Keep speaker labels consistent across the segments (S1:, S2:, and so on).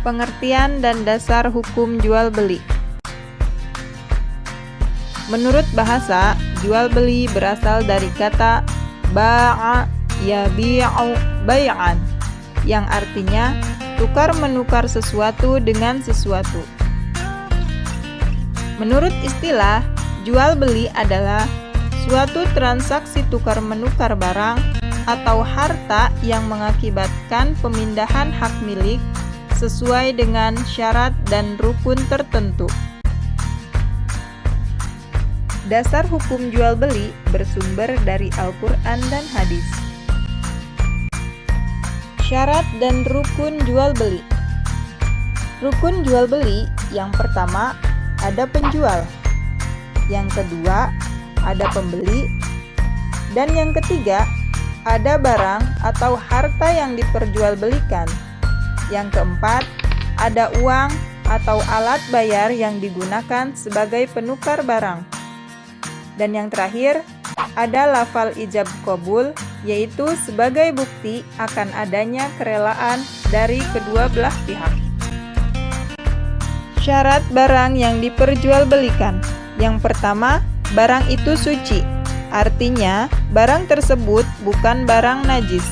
S1: Pengertian dan dasar hukum jual beli. Menurut bahasa, jual beli berasal dari kata ba'a yabi'u bai'an, yang artinya tukar menukar sesuatu dengan sesuatu. Menurut istilah, jual beli adalah suatu transaksi tukar menukar barang atau harta yang mengakibatkan pemindahan hak milik sesuai dengan syarat dan rukun tertentu. Dasar hukum jual beli bersumber dari Al-Quran dan hadis. Syarat dan rukun jual beli. Rukun jual beli yang pertama ada penjual, yang kedua ada pembeli, dan yang ketiga ada barang atau harta yang diperjualbelikan. Yang keempat ada uang atau alat bayar yang digunakan sebagai penukar barang. Dan yang terakhir ada lafal ijab qabul, yaitu sebagai bukti akan adanya kerelaan dari kedua belah pihak. Syarat barang yang diperjualbelikan. Yang pertama, barang itu suci, artinya barang tersebut bukan barang najis.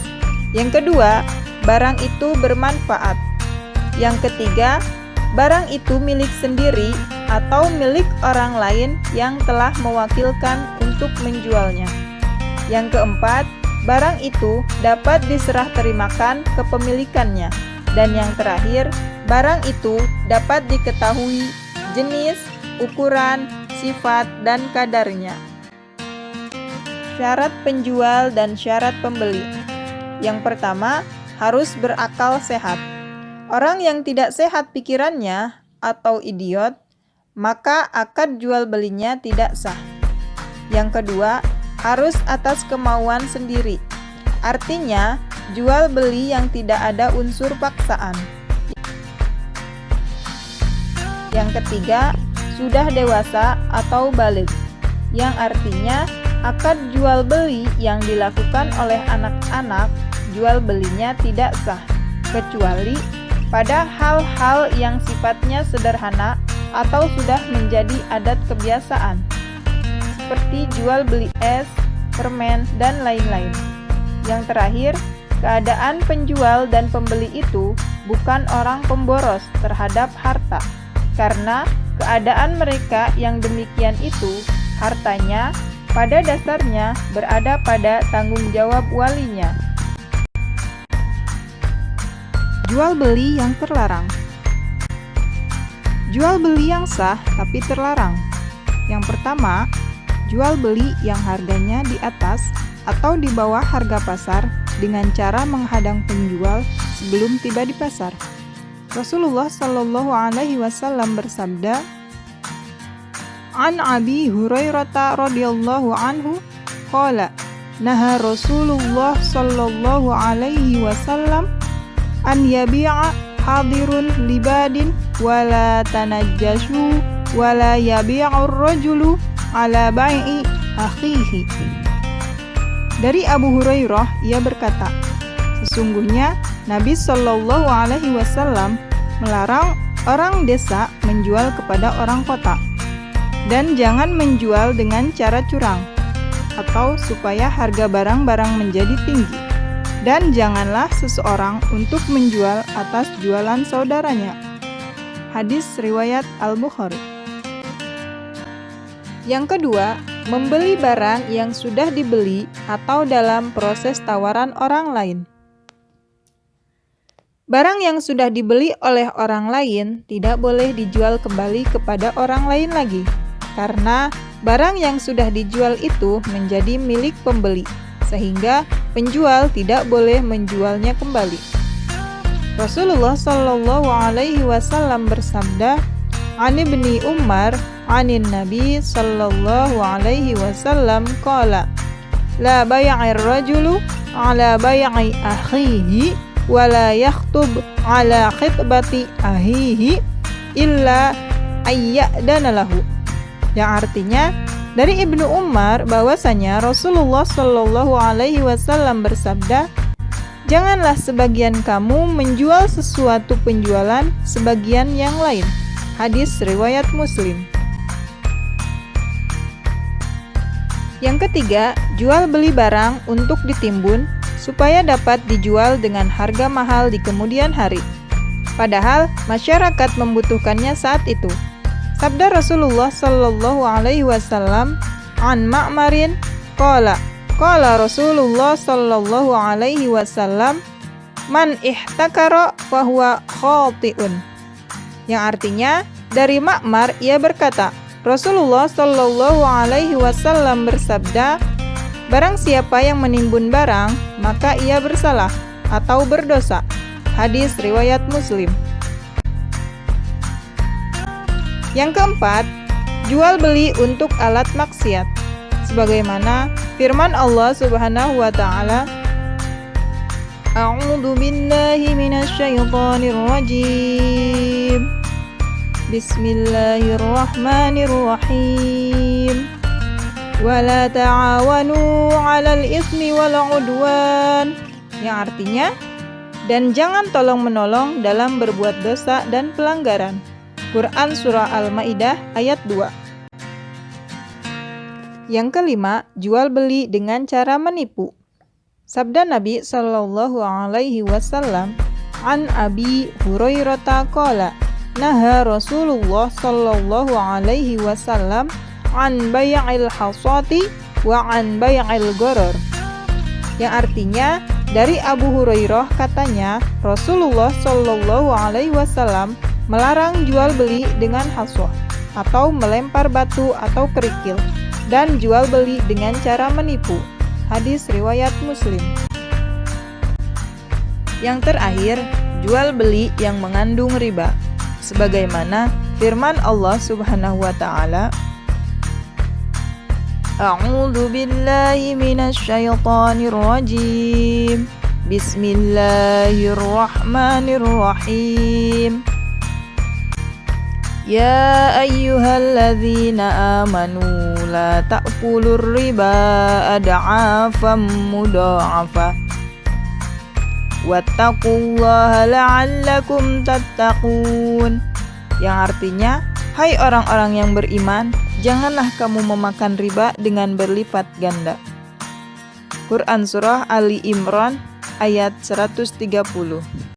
S1: Yang kedua, barang itu bermanfaat. Yang ketiga, barang itu milik sendiri atau milik orang lain yang telah mewakilkan untuk menjualnya. Yang keempat, barang itu dapat diserah terimakan kepemilikannya. Dan yang terakhir, barang itu dapat diketahui jenis, ukuran, sifat, dan kadarnya. Syarat penjual dan syarat pembeli. Yang pertama, harus berakal sehat. Orang yang tidak sehat pikirannya atau idiot, maka akad jual belinya tidak sah. Yang kedua, harus atas kemauan sendiri. Artinya, jual beli yang tidak ada unsur paksaan. Yang ketiga, sudah dewasa atau baligh, yang artinya akad jual beli yang dilakukan oleh anak-anak, jual belinya tidak sah, kecuali pada hal-hal yang sifatnya sederhana atau sudah menjadi adat kebiasaan, seperti jual beli es, permen, dan lain-lain. Yang terakhir, keadaan penjual dan pembeli itu bukan orang pemboros terhadap harta, karena keadaan mereka yang demikian itu, hartanya pada dasarnya berada pada tanggung jawab walinya. Jual beli yang terlarang. Jual beli yang sah tapi terlarang. Yang pertama, jual beli yang harganya di atas atau di bawah harga pasar dengan cara menghadang penjual sebelum tiba di pasar. Rasulullah Shallallahu Alaihi Wasallam bersabda, "An Abi Hurairah radhiyallahu anhu, qala, naha Rasulullah Shallallahu Alaihi Wasallam an yabi'a hadirun libadin wala tanajjashu wala yabi'ur rajulu ala bai'i akhihi." Dari Abu Hurairah, ia berkata, sesungguhnya Nabi Shallallahu Alaihi Wasallam melarang orang desa menjual kepada orang kota, dan jangan menjual dengan cara curang atau supaya harga barang-barang menjadi tinggi, dan janganlah seseorang untuk menjual atas jualan saudaranya. Hadis riwayat Al-Bukhari. Yang kedua, membeli barang yang sudah dibeli atau dalam proses tawaran orang lain. Barang yang sudah dibeli oleh orang lain tidak boleh dijual kembali kepada orang lain lagi, karena barang yang sudah dijual itu menjadi milik pembeli, sehingga penjual tidak boleh menjualnya kembali. Rasulullah Shallallahu Alaihi Wasallam bersabda, "Ani bin Umar, anin Nabi Sallallahu Alaihi Wasallam, qala, la bay'ir rajulu ala bay'i akhihi, wa la yakhtub ala khitbati ahihi, illa ayyadana lahu." Yang artinya, dari Ibnu Umar bahwasanya Rasulullah Shallallahu Alaihi Wasallam bersabda, Janganlah sebagian kamu menjual sesuatu penjualan sebagian yang lain. Hadis riwayat Muslim. Yang ketiga, jual beli barang untuk ditimbun supaya dapat dijual dengan harga mahal di kemudian hari. Padahal masyarakat membutuhkannya saat itu. Sabda Rasulullah sallallahu alaihi wasallam, "An Ma'marin qala Rasulullah sallallahu alaihi wasallam, man ihtakara fahuwa khati'un." Yang artinya, dari Ma'mar ia berkata, Rasulullah sallallahu alaihi wasallam bersabda, barang siapa yang menimbun barang, maka ia bersalah atau berdosa. Hadis riwayat Muslim. Yang keempat, jual beli untuk alat maksiat. Sebagaimana firman Allah Subhanahu wa taala, A'udzu billahi minasyaitonir rajim. Bismillahirrahmanirrahim. Wala ta'awanu 'alal itsmi wal 'udwan. Yang artinya, dan jangan tolong-menolong dalam berbuat dosa dan pelanggaran. Quran Surah Al-Ma'idah ayat 2. Yang kelima, jual beli dengan cara menipu. Sabda Nabi sallallahu alaihi wasallam, an Abi Hurairah qala, naha Rasulullah sallallahu alaihi wasallam an bai'il hasati wa an bai'il gharar. Yang artinya, dari Abu Hurairah katanya, Rasulullah sallallahu alaihi wasallam melarang jual beli dengan haswah atau melempar batu atau kerikil, dan jual beli dengan cara menipu. Hadis riwayat Muslim. Yang terakhir, jual beli yang mengandung riba. Sebagaimana firman Allah Subhanahu wa taala, A'udzu billahi minasyaitonir rajim. Bismillahirrahmanirrahim. Ya ayyuhalladzina amanu la ta'kulur riba ad'afan mudha'afa wattaqullaha la'allakum tattaqun. Yang artinya, hai orang-orang yang beriman, janganlah kamu memakan riba dengan berlipat ganda. Quran Surah Ali Imran ayat 130.